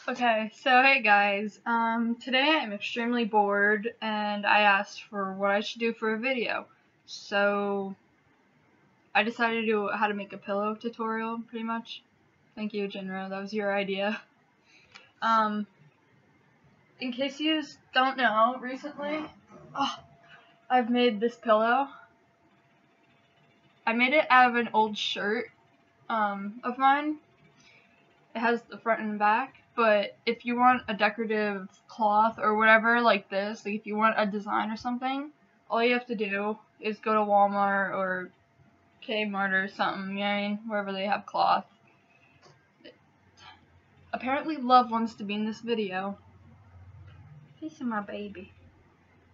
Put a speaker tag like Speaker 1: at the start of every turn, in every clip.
Speaker 1: Okay, so hey guys, today I'm extremely bored and I asked for what I should do for a video. So I decided to do how to make a pillow tutorial, pretty much. Thank you, Jinro, that was your idea. In case you don't know, recently, I've made this pillow. I made it out of an old shirt, of mine. It has the front and back, but if you want a decorative cloth or whatever like this, like if you want a design or something, all you have to do is go to Walmart or Kmart or something, you know what I mean, wherever they have cloth. Apparently Love wants to be in this video. He's my baby.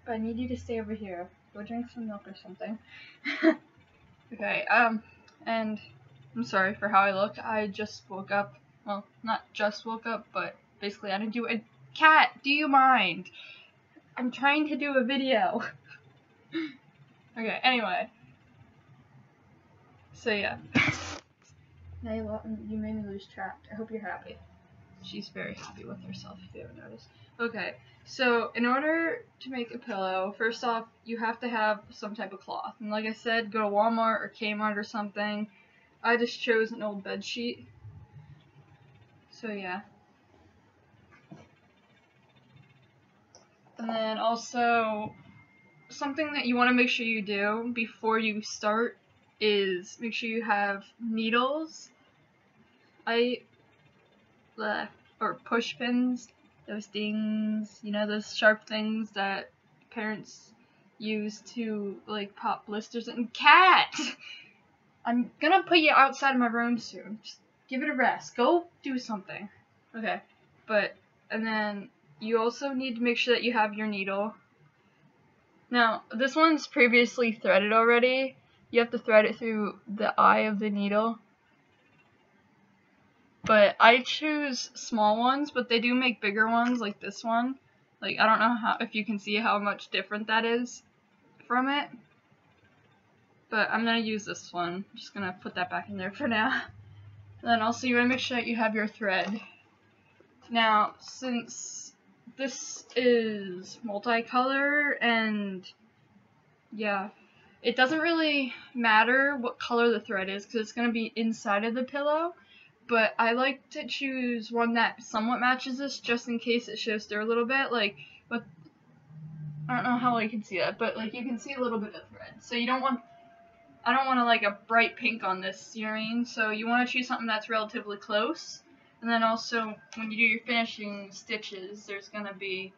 Speaker 1: But I need you to stay over here. Go drink some milk or something. Okay, and I'm sorry for how I look. I just woke up. Well, not just woke up, but basically I didn't do it. Cat, do you mind? I'm trying to do a video. Okay, anyway. So yeah. Now you made me lose track. I hope you're happy. She's very happy with herself, if you haven't noticed. Okay, so in order to make a pillow, first off, you have to have some type of cloth. And like I said, go to Walmart or Kmart or something. I just chose an old bed sheet. So yeah. And then also, something that you want to make sure you do before you start is make sure you have needles. Or push pins, those things, you know, those sharp things that parents use to like pop blisters. And Cat! I'm gonna put you outside of my room soon. Just give it a rest. Go do something. Okay. And then you also need to make sure that you have your needle. Now, this one's previously threaded already. You have to thread it through the eye of the needle. But I choose small ones, but they do make bigger ones like this one. Like, I don't know if you can see how much different that is from it. But I'm gonna use this one. I'm just gonna put that back in there for now. And then also you wanna make sure that you have your thread. Now, since this is multicolor and yeah, it doesn't really matter what color the thread is because it's gonna be inside of the pillow. But I like to choose one that somewhat matches this just in case it shows through a little bit. Like, but I don't know how you can see that, but like you can see a little bit of thread. So I don't want to like a bright pink on this, you know what I mean? So you want to choose something that's relatively close. And then also when you do your finishing stitches, there's going to be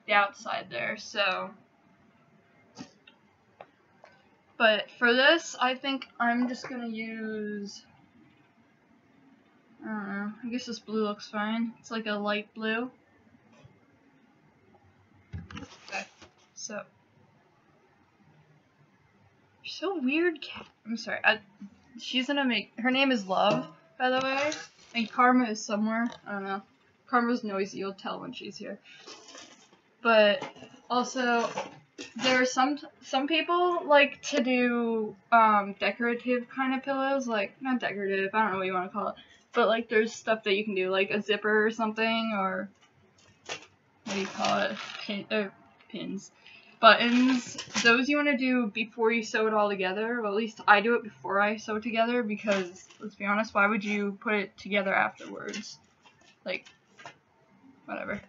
Speaker 1: the outside there. So, but for this, I think I'm just going to use, I don't know, I guess this blue looks fine. It's like a light blue. Okay, so. You're so weird, Cat. I'm sorry. She's gonna make, her name is Love, by the way. And Karma is somewhere. I don't know. Karma's noisy, you'll tell when she's here. But also, there are some people like to do decorative kind of pillows, like not decorative, I don't know what you want to call it, but like there's stuff that you can do, like a zipper or something, or what do you call it? Pins. Buttons. Those you want to do before you sew it all together. Well, at least I do it before I sew it together because, let's be honest, why would you put it together afterwards? Like, whatever.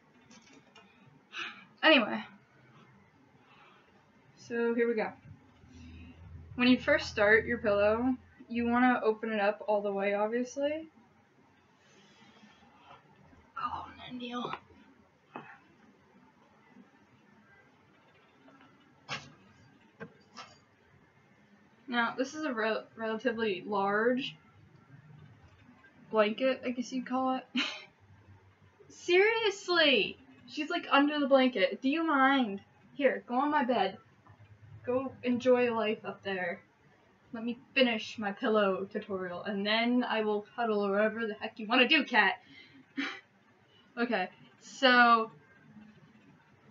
Speaker 1: Anyway. So, here we go. When you first start your pillow, you want to open it up all the way, obviously. Oh, Neil. Now, this is a relatively large blanket, I guess you'd call it. Seriously! She's like under the blanket. Do you mind? Here, go on my bed. Go enjoy life up there. Let me finish my pillow tutorial, and then I will cuddle wherever the heck you want to do, Cat. Okay, so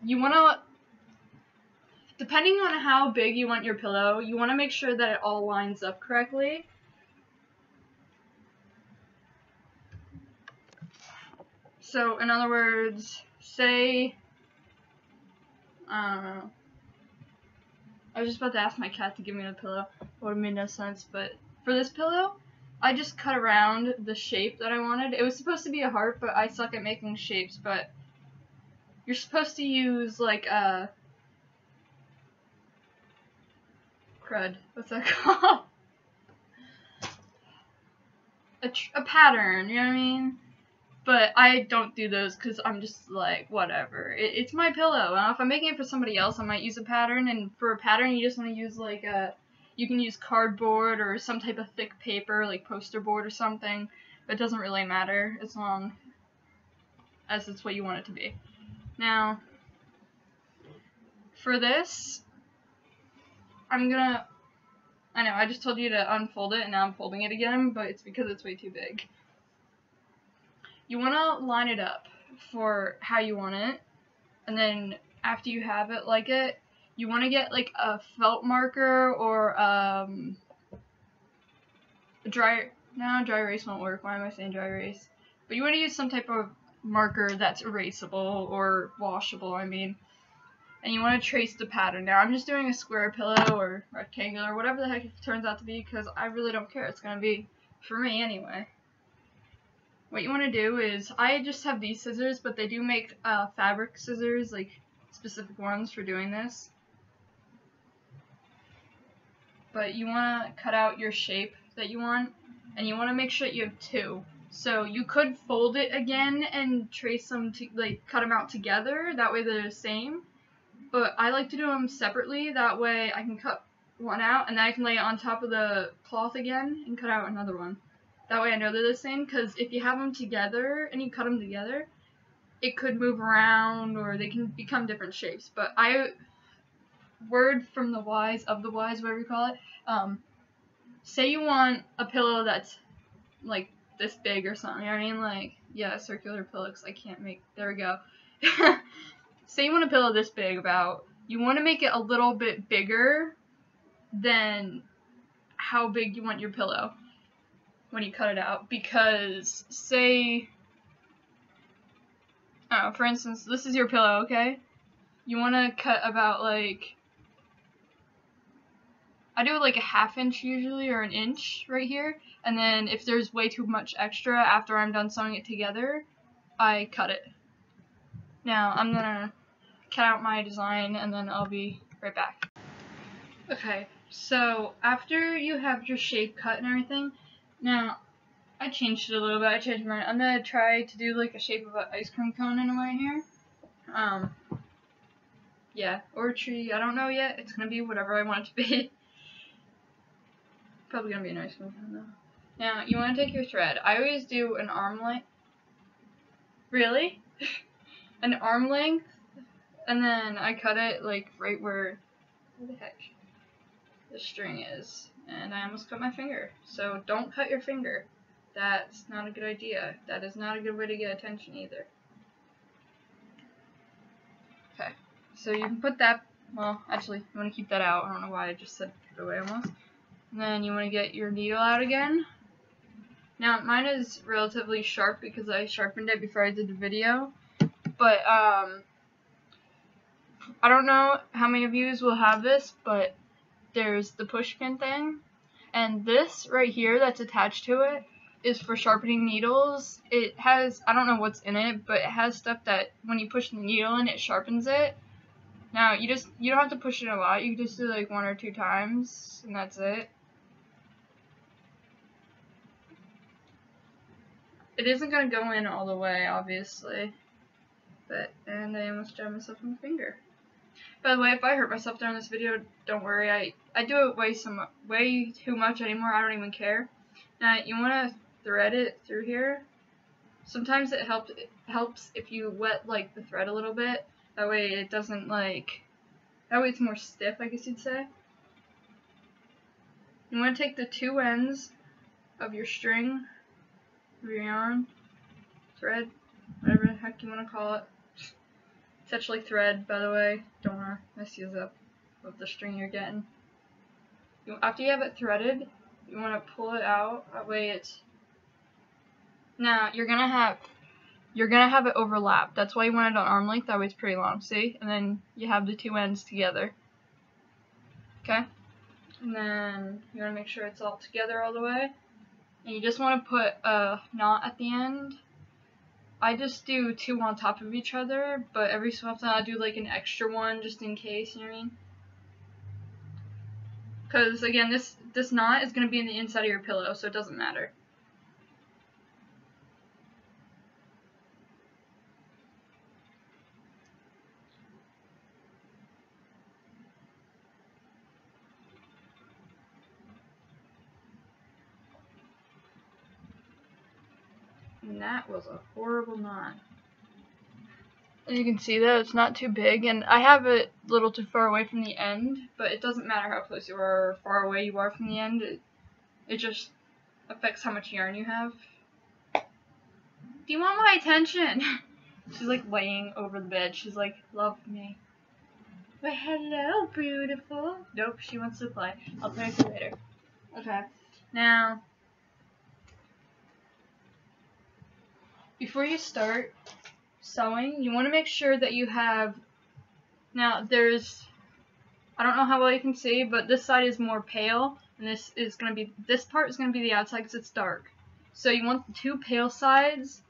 Speaker 1: you want to, depending on how big you want your pillow, you want to make sure that it all lines up correctly. So in other words, say, I don't know. I was just about to ask my cat to give me a pillow. It would have made no sense, but for this pillow, I just cut around the shape that I wanted. It was supposed to be a heart, but I suck at making shapes, but you're supposed to use like a crud. What's that called? A pattern, you know what I mean? But I don't do those because I'm just like, whatever. It's my pillow. And if I'm making it for somebody else, I might use a pattern. And for a pattern, you just want to use like you can use cardboard or some type of thick paper, like poster board or something. But it doesn't really matter as long as it's what you want it to be. Now, for this, I know, I just told you to unfold it and now I'm folding it again, but it's because it's way too big. You want to line it up for how you want it, and then after you have it like it, you want to get like a felt marker or dry erase won't work. Why am I saying dry erase? But you want to use some type of marker that's erasable or washable, I mean. And you want to trace the pattern. Now I'm just doing a square pillow or rectangular, whatever the heck it turns out to be, because I really don't care. It's going to be for me anyway. What you want to do is, I just have these scissors, but they do make fabric scissors, like specific ones for doing this. But you want to cut out your shape that you want, and you want to make sure that you have two. So you could fold it again and trace them, like cut them out together, that way they're the same. But I like to do them separately, that way I can cut one out, and then I can lay it on top of the cloth again and cut out another one. That way I know they're the same, because if you have them together and you cut them together, it could move around or they can become different shapes. But word from the wise, of the wise, whatever you call it, say you want a pillow that's like this big or something, you know what I mean? Like, yeah, a circular pillow, because I can't make, there we go. Say you want a pillow this big you want to make it a little bit bigger than how big you want your pillow when you cut it out, because say, for instance, this is your pillow, okay? You want to cut about like, I do like a 1/2 inch usually, or an inch right here, and then if there's way too much extra after I'm done sewing it together, I cut it. Now I'm gonna cut out my design and then I'll be right back. Okay, so after you have your shape cut and everything, now I changed it a little bit. I changed mine. I'm gonna try to do like a shape of an ice cream cone in a way here. Yeah, or a tree. I don't know yet. It's gonna be whatever I want it to be. Probably gonna be an ice cream cone though. Now you want to take your thread. I always do an arm length. Really? An arm length, and then I cut it like right where the heck the string is, and I almost cut my finger. So don't cut your finger. That's not a good idea. That is not a good way to get attention either. Okay, so you can put that, well, actually, you want to keep that out. I don't know why I just said put it away almost. And then you want to get your needle out again. Now, mine is relatively sharp because I sharpened it before I did the video. But, I don't know how many of you will have this, but there's the push pin thing. And this right here that's attached to it is for sharpening needles. It has, I don't know what's in it, but it has stuff that when you push the needle in, it sharpens it. Now, you don't have to push it a lot. You can just do like 1 or 2 times, and that's it. It isn't going to go in all the way, obviously. And I almost jabbed myself in the finger. By the way, if I hurt myself during this video, don't worry. I do it way too much anymore. I don't even care. Now, you want to thread it through here. Sometimes it helps if you wet like the thread a little bit. That way it doesn't like, that way it's more stiff, I guess you'd say. You want to take the 2 ends of your string, of your yarn, thread, whatever the heck you want to call it. It's actually thread, by the way. Don't want to mess you up with the string you're getting. After you have it threaded, you want to pull it out. That way it's... Now, you're going to have you're gonna have it overlap. That's why you want it on arm length, that way it's pretty long, see? And then you have the two ends together. Okay? And then you wanna make sure it's all together all the way. And you just wanna put a knot at the end. I just do two on top of each other, but every so often I'll do like an extra one just in case, you know what I mean? Because again, this knot is gonna be in the inside of your pillow, so it doesn't matter. And that was a horrible knot. As you can see though, it's not too big, and I have it a little too far away from the end, but it doesn't matter how close you are or far away you are from the end, it just affects how much yarn you have. Do you want my attention? She's like laying over the bed, she's like, love me. Well, hello, beautiful. Nope, she wants to play. I'll play with you later. Okay, now, before you start sewing, you want to make sure that you have, now there's, I don't know how well you can see, but this side is more pale, and this part is going to be the outside because it's dark. So you want the two pale sides,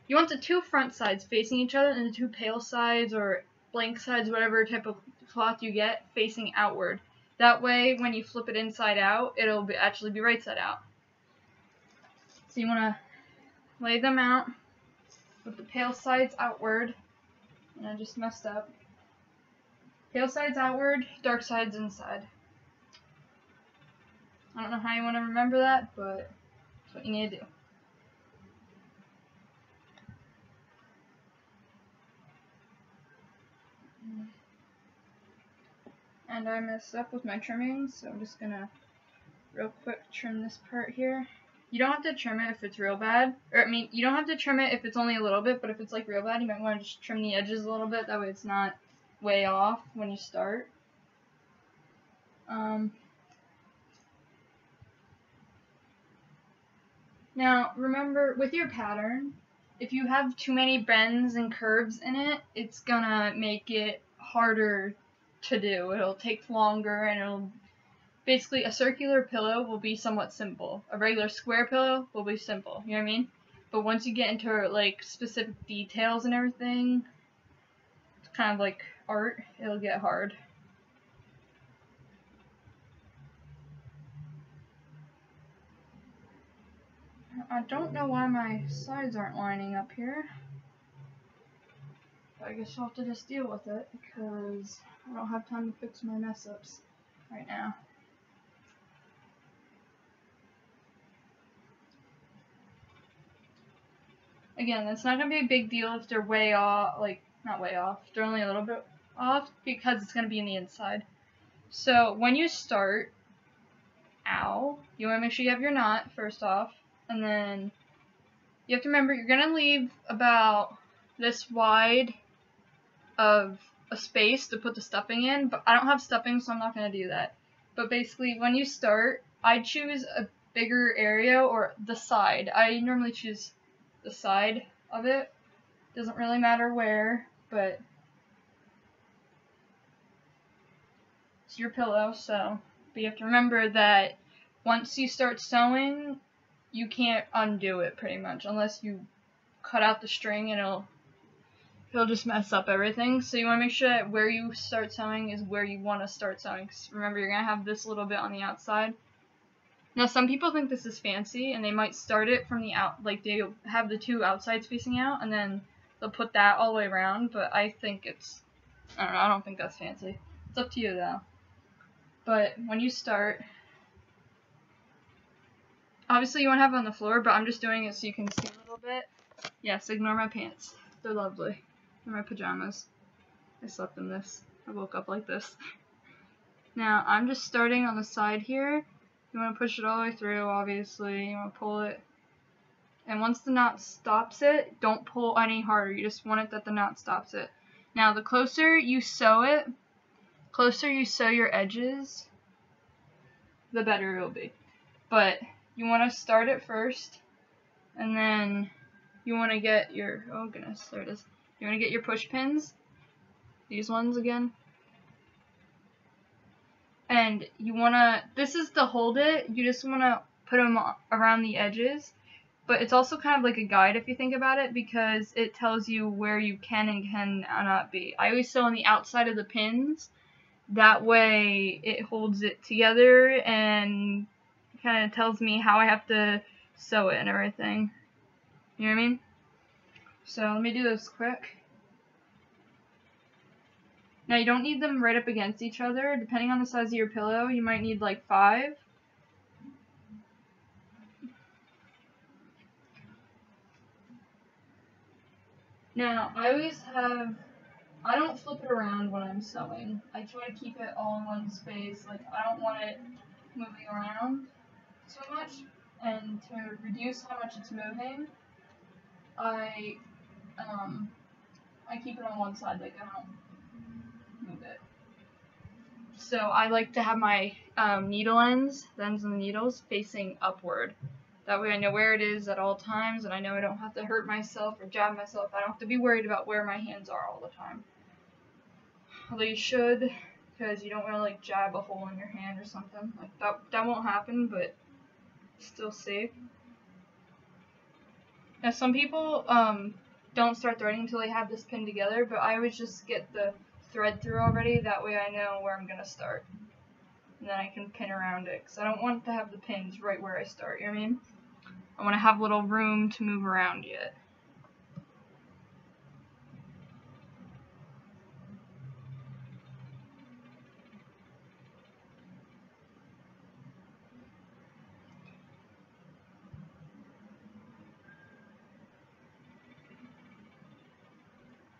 Speaker 1: you want the two front sides facing each other, and the two pale sides or blank sides, whatever type of cloth you get, facing outward. That way, when you flip it inside out, it'll actually be right side out. So you want to lay them out with the pale sides outward, and I just messed up. Pale sides outward, dark sides inside. I don't know how you want to remember that, but that's what you need to do. And I messed up with my trimming, so I'm just gonna real quick trim this part here. You don't have to trim it if it's real bad, or I mean, you don't have to trim it if it's only a little bit, but if it's like real bad, you might want to just trim the edges a little bit, that way it's not way off when you start. Now, remember, with your pattern, if you have too many bends and curves in it, it's gonna make it harder to do. It'll take longer, and it'll basically, a circular pillow will be somewhat simple. A regular square pillow will be simple, you know what I mean? But once you get into like specific details and everything, it's kind of like art, it'll get hard. I don't know why my sides aren't lining up here. I guess I'll have to just deal with it because I don't have time to fix my mess ups right now. Again, it's not going to be a big deal if they're way off, like, not way off, they're only a little bit off because it's going to be in the inside. So, when you start, you want to make sure you have your knot first off, and then you have to remember you're going to leave about this wide of a space to put the stuffing in, but I don't have stuffing, so I'm not going to do that. But basically, when you start, I choose a bigger area or the side. I normally choose the side of it. Doesn't really matter where, but it's your pillow, so. But you have to remember that once you start sewing, you can't undo it pretty much unless you cut out the string, and it'll just mess up everything. So you want to make sure that where you start sewing is where you want to start sewing. 'Cause remember, you're going to have this little bit on the outside. Now, some people think this is fancy, and they might start it from the like they have the two outsides facing out, and then they'll put that all the way around, but I think it's, I don't know, I don't think that's fancy. It's up to you, though. But when you start, obviously you want to have it on the floor, but I'm just doing it so you can see a little bit. Yes, ignore my pants. They're lovely. They're my pajamas. I slept in this. I woke up like this. Now, I'm just starting on the side here. You want to push it all the way through, obviously. You want to pull it. And once the knot stops it, don't pull any harder. You just want it that the knot stops it. Now, the closer you sew it, closer you sew your edges, the better it'll be. But you want to start it first, and then you want to get your, oh goodness, there it is. You want to get your push pins, these ones again. And you want to, this is to hold it, you just want to put them around the edges. But it's also kind of like a guide if you think about it, because it tells you where you can and cannot be. I always sew on the outside of the pins. That way it holds it together and kind of tells me how I have to sew it and everything. You know what I mean? So let me do this quick. Now you don't need them right up against each other. Depending on the size of your pillow, you might need like 5. Now, I don't flip it around when I'm sewing. I try to keep it all in one space. Like, I don't want it moving around too much. And to reduce how much it's moving, I keep it on one side, like I don't move it. So I like to have my needle ends, the ends of the needles, facing upward. That way I know where it is at all times, and I know I don't have to hurt myself or jab myself. I don't have to be worried about where my hands are all the time. Although you should, because you don't want to like jab a hole in your hand or something. Like that won't happen, but it's still safe. Now some people don't start threading until they have this pinned together, but I always just get the thread through already. That way I know where I'm gonna start, and then I can pin around it. Because I don't want to have the pins right where I start. You know what I mean? I want to have a little room to move around yet.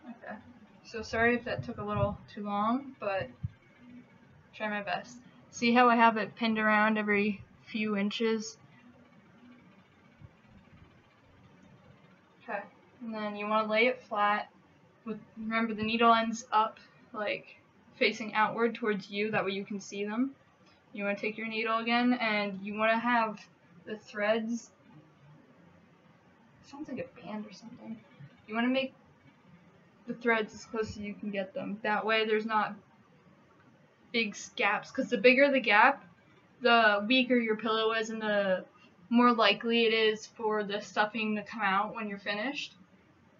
Speaker 1: Okay. So sorry if that took a little too long, but try my best. See how I have it pinned around every few inches? Okay. And then you want to lay it flat with, remember, the needle ends up, like facing outward towards you, that way you can see them. You want to take your needle again, and you want to have the threads, sounds like a band or something. You want to make the threads as close as you can get them. That way there's not big gaps, because the bigger the gap, the weaker your pillow is, and the more likely it is for the stuffing to come out when you're finished.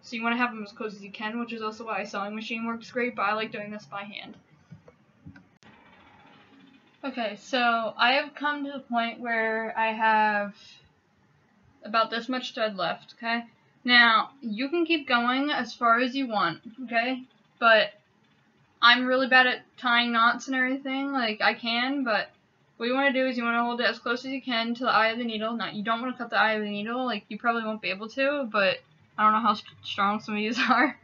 Speaker 1: So you want to have them as close as you can, which is also why a sewing machine works great, but I like doing this by hand. Okay, so I have come to the point where I have about this much thread left, okay? Now, you can keep going as far as you want, okay? But I'm really bad at tying knots and everything. Like, I can, but what you want to do is you want to hold it as close as you can to the eye of the needle. Now, you don't want to cut the eye of the needle. Like, you probably won't be able to, but I don't know how strong some of these are.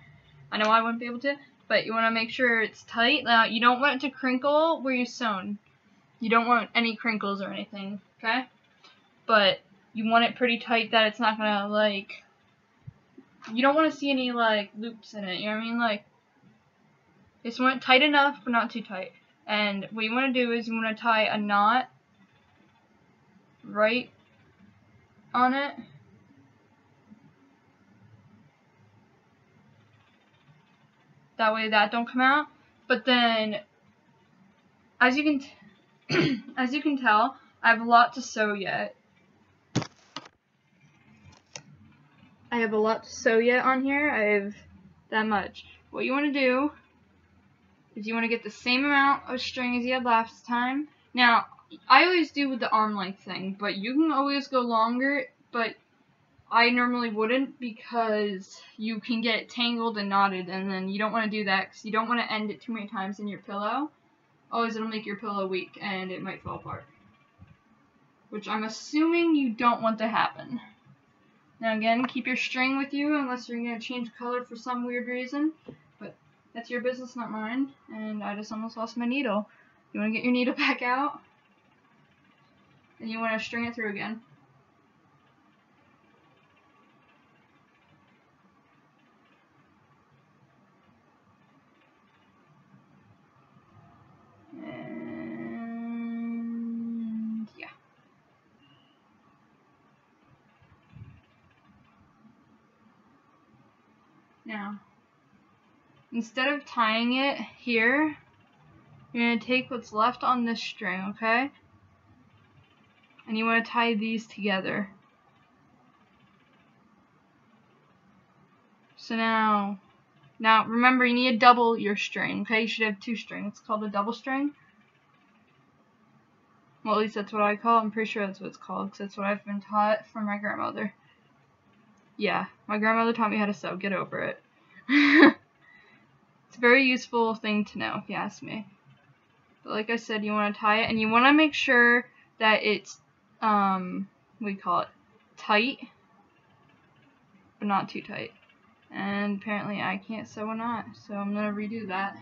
Speaker 1: I know I wouldn't be able to, but you want to make sure it's tight. Now, you don't want it to crinkle where you're sewn. You don't want any crinkles or anything, okay? But you want it pretty tight that it's not gonna, like, you don't want to see any, like, loops in it, you know what I mean? Like, you just want it tight enough, but not too tight. And what you want to do is you want to tie a knot right on it. That way that don't come out. But then, as you can tell, I have a lot to sew yet. I have a lot to sew yet on here. I have that much. What you want to do is you want to get the same amount of string as you had last time. Now, I always do with the arm length thing, but you can always go longer, but I normally wouldn't, because you can get tangled and knotted, and then you don't want to do that because you don't want to end it too many times in your pillow. Otherwise, it'll make your pillow weak and it might fall apart, which I'm assuming you don't want to happen. Now again, keep your string with you unless you're going to change color for some weird reason, but that's your business, not mine. And I just almost lost my needle. You want to get your needle back out, and you want to string it through again. And yeah. Now, instead of tying it here, you're going to take what's left on this string, okay? And you want to tie these together. So now remember, you need to double your string, okay? You should have 2 strings. It's called a double string. Well, at least that's what I call it. I'm pretty sure that's what it's called, because that's what I've been taught from my grandmother. Yeah, my grandmother taught me how to sew. Get over it. It's a very useful thing to know, if you ask me. But like I said, you want to tie it, and you want to make sure that it's, what do you call it, tight, but not too tight. And apparently I can't sew a knot, so I'm going to redo that.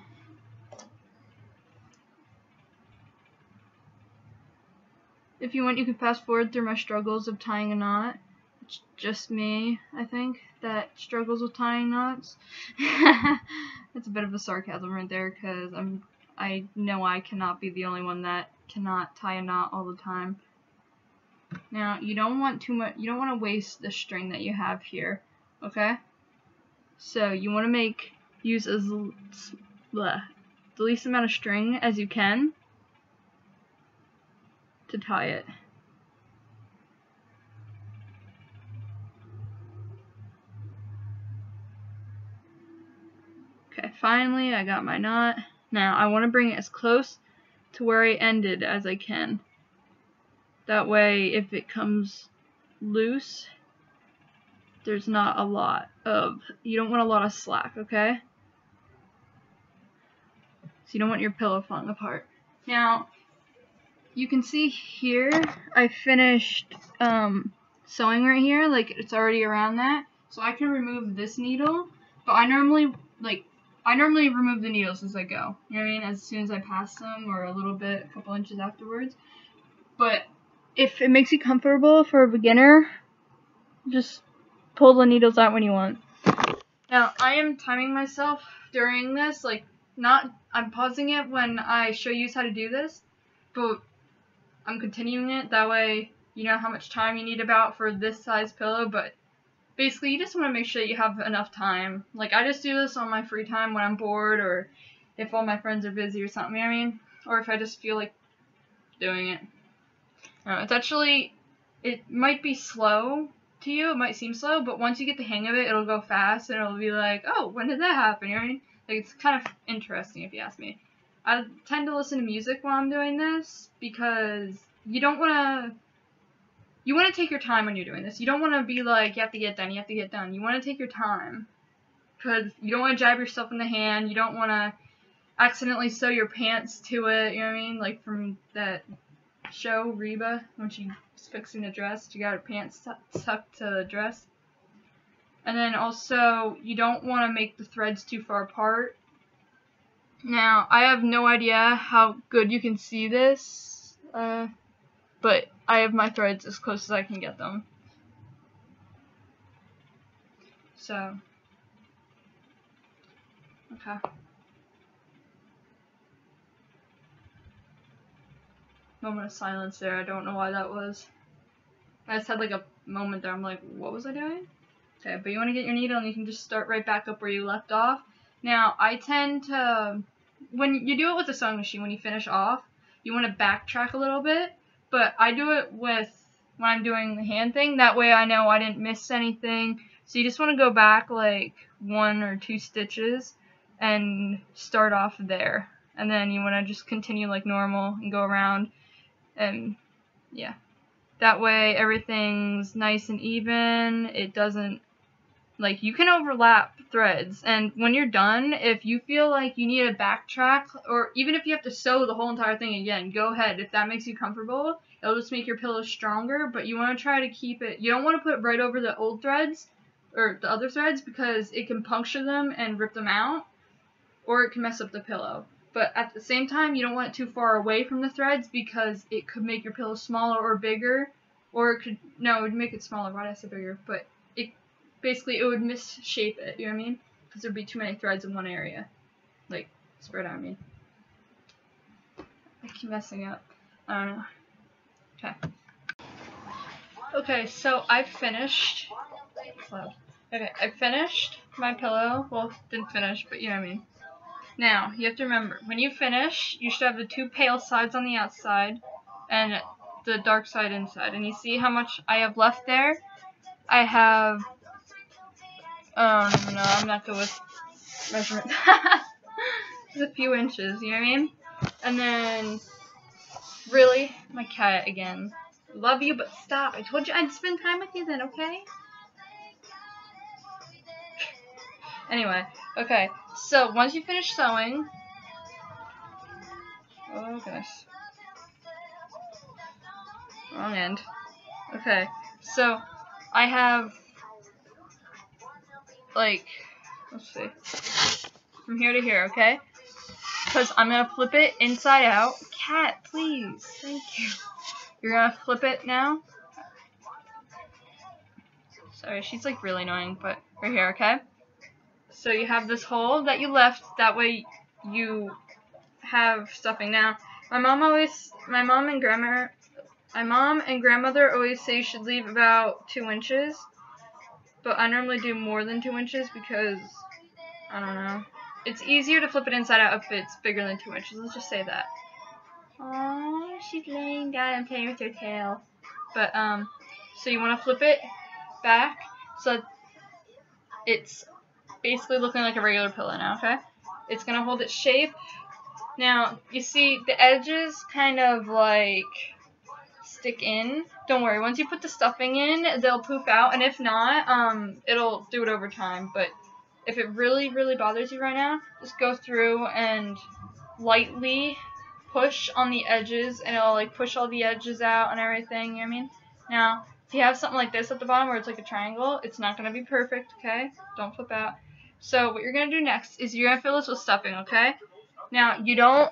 Speaker 1: If you want, you can fast forward through my struggles of tying a knot. It's just me, I think, that struggles with tying knots. That's a bit of a sarcasm right there, because I know I cannot be the only one that cannot tie a knot all the time. Now, you don't want too much, you don't want to waste the string that you have here, okay? So you want to use the least amount of string as you can to tie it. Okay, finally I got my knot. Now I want to bring it as close to where I ended as I can. That way, if it comes loose, there's not a lot of, you don't want a lot of slack, okay? So you don't want your pillow falling apart. Now, you can see here, I finished sewing right here, like it's already around that. So I can remove this needle, but I normally remove the needles as I go. You know what I mean? As soon as I pass them, or a little bit, a couple inches afterwards. But if it makes you comfortable for a beginner, just pull the needles out when you want. Now, I am timing myself during this, like, I'm pausing it when I show you how to do this, but I'm continuing it, that way you know how much time you need about for this size pillow, but basically you just want to make sure that you have enough time. Like, I just do this on my free time when I'm bored, or if all my friends are busy or something, you know what I mean? Or if I just feel like doing it. It's actually, it might be slow to you, it might seem slow, but once you get the hang of it, it'll go fast, and it'll be like, oh, when did that happen, you know what I mean? Like, it's kind of interesting, if you ask me. I tend to listen to music while I'm doing this, because you want to take your time when you're doing this. You don't want to be like, you have to get done, you have to get done. You want to take your time, because you don't want to jab yourself in the hand, you don't want to accidentally sew your pants to it, you know what I mean? Like from that show, Reba, when she was fixing the dress, she got her pants tucked to the dress. And then also, you don't want to make the threads too far apart. Now, I have no idea how good you can see this, but I have my threads as close as I can get them. So, okay. Moment of silence there. I don't know why that was. I just had like a moment there. I'm like, what was I doing? Okay, but you want to get your needle and you can just start right back up where you left off. Now, I tend to, when you do it with a sewing machine, when you finish off, you want to backtrack a little bit. But I do it when I'm doing the hand thing. That way I know I didn't miss anything. So you just want to go back like 1 or 2 stitches and start off there. And then you want to just continue like normal and go around. And yeah, that way everything's nice and even. It doesn't, like, you can overlap threads, and when you're done, if you feel like you need to backtrack, or even if you have to sew the whole entire thing again, go ahead. If that makes you comfortable, it'll just make your pillow stronger, but you want to try to keep it, you don't want to put it right over the old threads or the other threads, because it can puncture them and rip them out, or it can mess up the pillow. But at the same time, you don't want it too far away from the threads, because it could make your pillow smaller or bigger, or it would make it smaller. Why did I say bigger? But basically it would misshape it, you know what I mean? Because there'd be too many threads in one area. Like, spread out, I mean. I keep messing up. I don't know. Okay. Okay, so I finished. Okay, I finished my pillow. Well, didn't finish, but you know what I mean. Now, you have to remember, when you finish, you should have the two pale sides on the outside and the dark side inside. And you see how much I have left there? I have, no, I'm not good with measurements. Just a few inches, you know what I mean? And then, really, my cat again. Love you, but stop. I told you I'd spend time with you then, okay? Anyway, okay, so once you finish sewing, oh goodness, wrong end. Okay, so I have, like, let's see, from here to here, okay? Because I'm going to flip it inside out. Cat, please, thank you. You're going to flip it now. Sorry, she's like really annoying, but right here, okay? So you have this hole that you left, that way you have stuffing. Now, my mom and grandmother always say you should leave about 2 inches, but I normally do more than 2 inches because, I don't know, it's easier to flip it inside out if it's bigger than 2 inches, let's just say that. Aww, she's laying down and playing with her tail. But, so you want to flip it back, so it's basically looking like a regular pillow now, okay? It's going to hold its shape. Now, you see the edges kind of like stick in. Don't worry, once you put the stuffing in, they'll poof out, and if not, it'll do it over time. But if it really, really bothers you right now, just go through and lightly push on the edges, and it'll like push all the edges out and everything, you know what I mean? Now, if you have something like this at the bottom where it's like a triangle, it's not going to be perfect, okay? Don't flip out. So what you're going to do next is you're going to fill this with stuffing, okay? Now, you don't,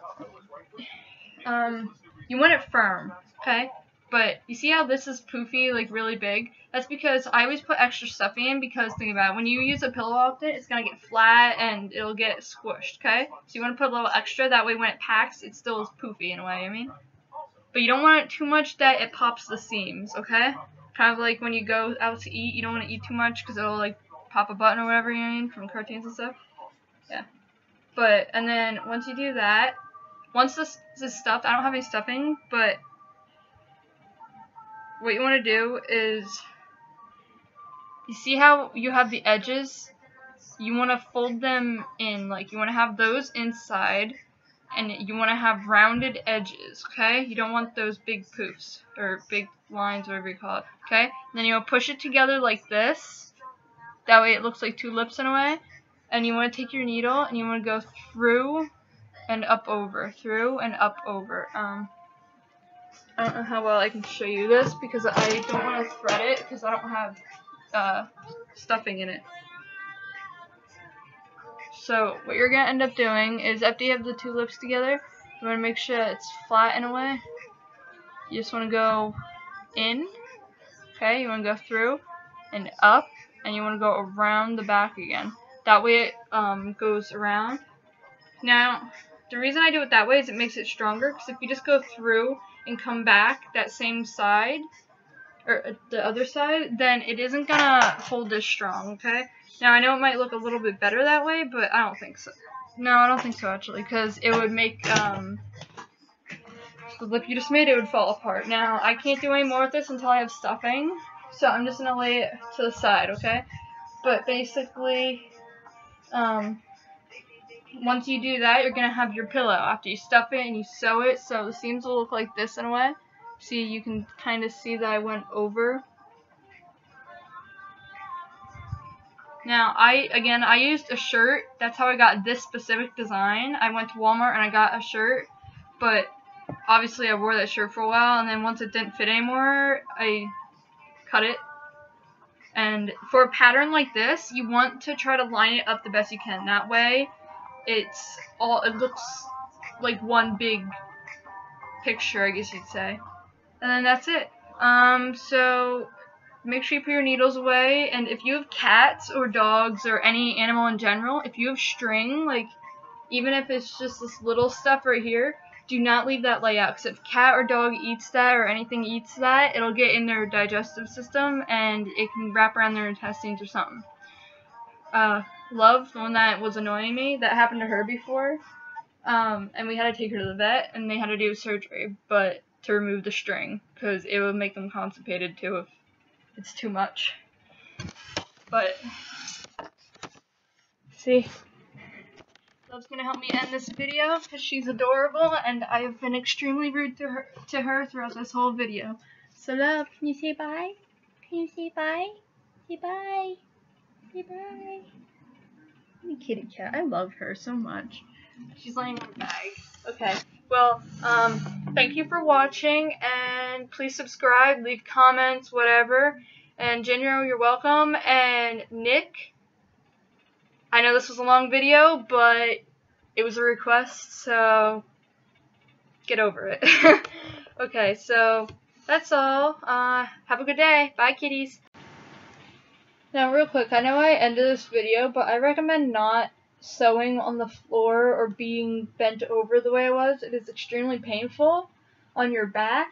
Speaker 1: you want it firm, okay? But you see how this is poofy, like really big? That's because I always put extra stuffing in because, think about it, when you use a pillow often, it's going to get flat and it'll get squished, okay? So you want to put a little extra, that way when it packs, it still is poofy in a way, I mean? But you don't want it too much that it pops the seams, okay? Kind of like when you go out to eat, you don't want to eat too much because it'll like pop a button or whatever, you know what I mean, from cartoons and stuff. Yeah. But, and then once you do that, once this is stuffed, I don't have any stuffing, but what you want to do is, you see how you have the edges? You want to fold them in, like you want to have those inside, and you want to have rounded edges, okay? You don't want those big poofs, or big lines, whatever you call it, okay? And then you want to push it together like this. That way it looks like 2 lips in a way. And you want to take your needle and you want to go through and up over. Through and up over. I don't know how well I can show you this because I don't want to thread it because I don't have stuffing in it. So what you're going to end up doing is after you have the 2 lips together, you want to make sure it's flat in a way. You just want to go in. Okay, you want to go through and up. And you want to go around the back again. That way it goes around. Now, the reason I do it that way is it makes it stronger. Because if you just go through and come back that same side, or the other side, then it isn't going to hold as strong, okay? Now, I know it might look a little bit better that way, but I don't think so. No, I don't think so, actually. Because it would make, the lip you just made, it would fall apart. Now, I can't do any more with this until I have stuffing. So I'm just going to lay it to the side, okay? But basically, once you do that, you're going to have your pillow. After you stuff it and you sew it, so the seams will look like this in a way. See, you can kind of see that I went over. Now, I used a shirt. That's how I got this specific design. I went to Walmart and I got a shirt, but obviously I wore that shirt for a while, and then once it didn't fit anymore, I cut it. And for a pattern like this, you want to try to line it up the best you can. That way, it looks like one big picture, I guess you'd say. And then that's it. So make sure you put your needles away. And if you have cats or dogs or any animal in general, if you have string, like even if it's just this little stuff right here, do not leave that lay out, because if cat or dog eats that or anything eats that, it'll get in their digestive system and it can wrap around their intestines or something. Love, the one that was annoying me, that happened to her before. And we had to take her to the vet, and they had to do surgery, but to remove the string, because it would make them constipated too if it's too much. But, see, Love's gonna help me end this video, because she's adorable, and I have been extremely rude to her throughout this whole video. So Love, can you say bye? Can you say bye? Say bye. Say bye. The kitty cat, I love her so much. She's laying in her bag. Okay, well, thank you for watching, and please subscribe, leave comments, whatever. And Jinro, you're welcome. And Nick, I know this was a long video, but it was a request, so get over it. Okay, so that's all. Have a good day. Bye, kitties. Now, real quick, I know I ended this video, but I recommend not sewing on the floor or being bent over the way I was. It is extremely painful on your back.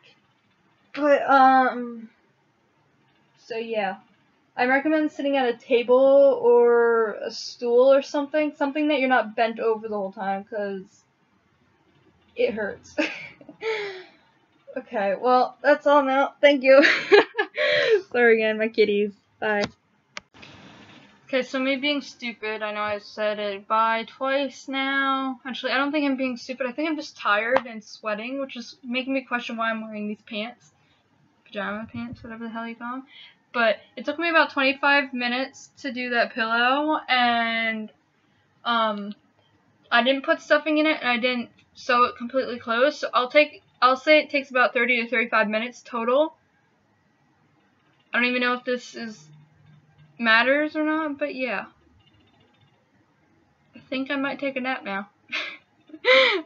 Speaker 1: But, so yeah. I recommend sitting at a table or a stool or something that you're not bent over the whole time, because it hurts. Okay, well, that's all now. Thank you. Sorry again, my kitties. Bye. Okay, so me being stupid, I know I said it bye twice now. Actually, I don't think I'm being stupid. I think I'm just tired and sweating, which is making me question why I'm wearing these pants. Pajama pants, whatever the hell you call them. But it took me about 25 minutes to do that pillow, and I didn't put stuffing in it, and I didn't sew it completely closed. So I'll say it takes about 30 to 35 minutes total. I don't even know if this matters or not, but yeah. I think I might take a nap now.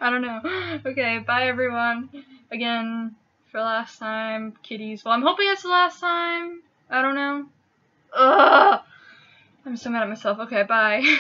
Speaker 1: I don't know. Okay, bye everyone. Again, for last time, kitties. Well, I'm hoping it's the last time. I don't know. Ugh! I'm so mad at myself. Okay, bye.